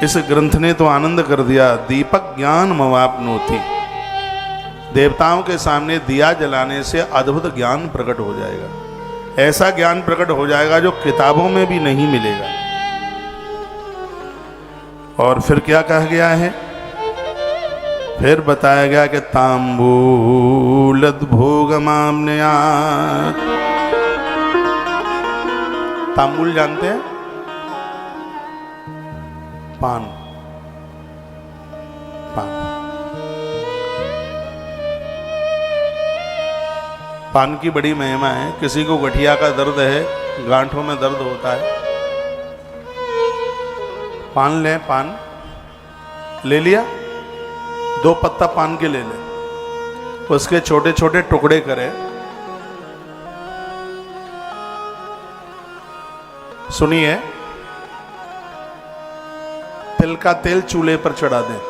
इस ग्रंथ ने तो आनंद कर दिया। दीपक ज्ञान मवाप्नोति, देवताओं के सामने दिया जलाने से अद्भुत ज्ञान प्रकट हो जाएगा। ऐसा ज्ञान प्रकट हो जाएगा जो किताबों में भी नहीं मिलेगा। और फिर क्या कहा गया है? फिर बताया गया कि तांबूलद भोगमाम्नयात्। तांबूल जानते हैं? पान, पान, पान की बड़ी महिमा है। किसी को गठिया का दर्द है, गांठों में दर्द होता है, पान लें, पान ले लिया, 2 पत्ता पान के ले लें, उसके छोटे छोटे टुकड़े करें, सुनिए, तिल का तेल चूल्हे पर चढ़ा दें,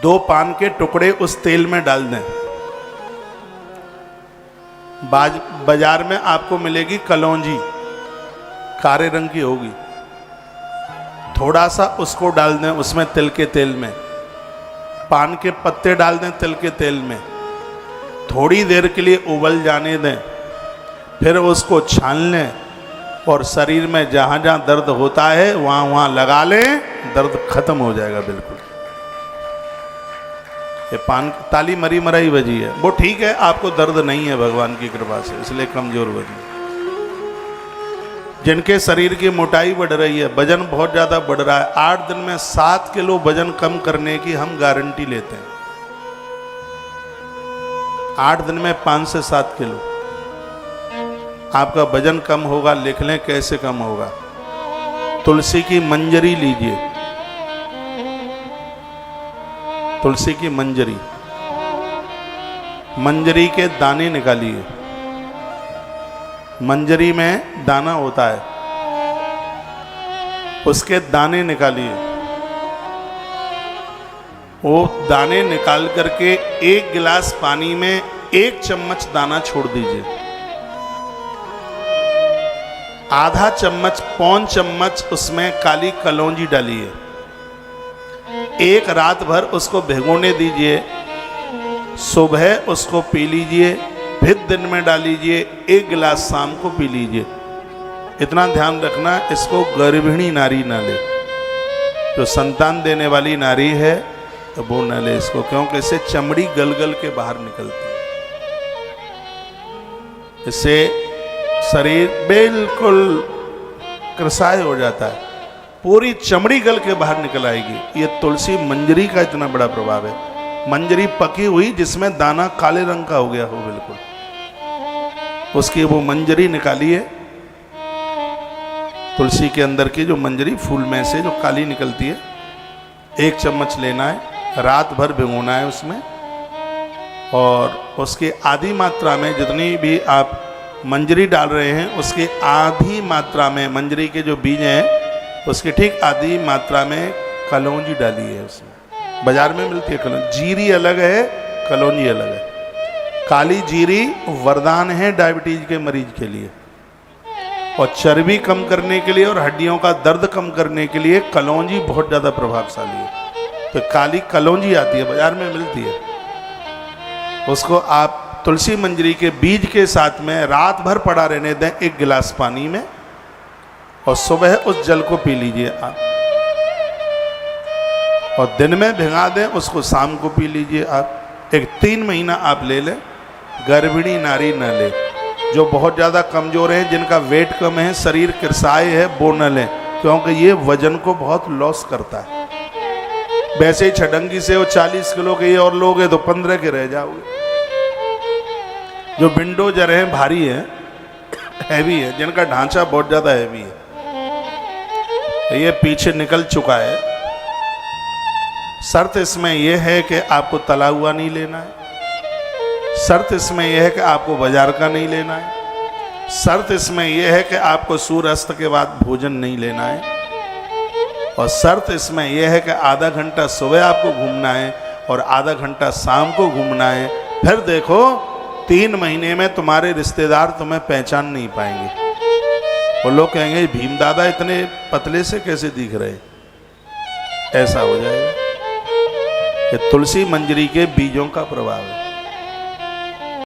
2 पान के टुकड़े उस तेल में डाल दें। बाजार में आपको मिलेगी कलौंजी, काले रंग की होगी, थोड़ा सा उसको डाल दें उसमें, तिल के तेल में। पान के पत्ते डाल दें तिल के तेल में, थोड़ी देर के लिए उबल जाने दें, फिर उसको छान लें और शरीर में जहाँ जहाँ दर्द होता है वहाँ वहाँ लगा लें, दर्द खत्म हो जाएगा बिल्कुल। ये पान ताली मरी मराई बजी है, वो ठीक है, आपको दर्द नहीं है भगवान की कृपा से, इसलिए कमजोर बजी। जिनके शरीर की मोटाई बढ़ रही है, वजन बहुत ज़्यादा बढ़ रहा है, 8 दिन में 7 किलो वजन कम करने की हम गारंटी लेते हैं। 8 दिन में 5 से 7 किलो आपका वजन कम होगा। लिख लें कैसे कम होगा। तुलसी की मंजरी लीजिए, तुलसी की मंजरी, मंजरी के दाने निकालिए, मंजरी में दाना होता है, उसके दाने निकालिए, वो दाने निकाल करके 1 गिलास पानी में 1 चम्मच दाना छोड़ दीजिए, आधा चम्मच, पौन चम्मच उसमें काली कलौंजी डालिए, 1 रात भर उसको भिगोने दीजिए, सुबह उसको पी लीजिए, फिर दिन में डालीजिए, 1 गिलास शाम को पी लीजिए। इतना ध्यान रखना, इसको गर्भिणी नारी ना ले, जो संतान देने वाली नारी है तो वो न ले इसको, क्योंकि इससे चमड़ी गल गल के बाहर निकलती है, इससे शरीर बिल्कुल कृसाय हो जाता है, पूरी चमड़ी गल के बाहर निकल आएगी। ये तुलसी मंजरी का इतना बड़ा प्रभाव है। मंजरी पकी हुई जिसमें दाना काले रंग का हो गया हो बिल्कुल, उसकी वो मंजरी निकालिए, तुलसी के अंदर की जो मंजरी फूल में से जो काली निकलती है, 1 चम्मच लेना है, रात भर भिगोना है उसमें, और उसकी आधी मात्रा में जितनी भी आप मंजरी डाल रहे हैं उसके आधी मात्रा में, मंजरी के जो बीज हैं उसकी ठीक आधी मात्रा में कलौंजी डाली है उसमें। बाजार में मिलती है कलौंजी, जीरी अलग है, कलौंजी अलग है। काली जीरी वरदान है डायबिटीज के मरीज के लिए, और चर्बी कम करने के लिए और हड्डियों का दर्द कम करने के लिए कलौंजी बहुत ज़्यादा प्रभावशाली है। तो काली कलौंजी आती है, बाजार में मिलती है, उसको आप तुलसी मंजरी के बीज के साथ में रात भर पड़ा रहने दें 1 गिलास पानी में, और सुबह उस जल को पी लीजिए आप, और दिन में भिगा दें उसको, शाम को पी लीजिए आप। 3 महीना आप ले लें। गर्भिणी नारी न ले, जो बहुत ज़्यादा कमज़ोर है, जिनका वेट कम है, शरीर कृसाय है, वो न लें, क्योंकि ये वजन को बहुत लॉस करता है। वैसे ही छटंगी से वो 40 किलो के ये और लोगे तो 15 के रह जाओगे। जो विंडोजर हैं, भारी हैं, हैवी है, जिनका ढांचा बहुत ज़्यादा हैवी है, ये पीछे निकल चुका है। शर्त इसमें यह है कि आपको तला हुआ नहीं लेना है, शर्त इसमें यह है कि आपको बाजार का नहीं लेना है, शर्त इसमें यह है कि आपको सूर्यास्त के बाद भोजन नहीं लेना है, और शर्त इसमें यह है कि आधा घंटा सुबह आपको घूमना है और आधा घंटा शाम को घूमना है। फिर देखो 3 महीने में तुम्हारे रिश्तेदार तुम्हें पहचान नहीं पाएंगे, वो लोग कहेंगे भीम दादा इतने पतले से कैसे दिख रहे, ऐसा हो जाएगा। ये तुलसी मंजरी के बीजों का प्रभाव है।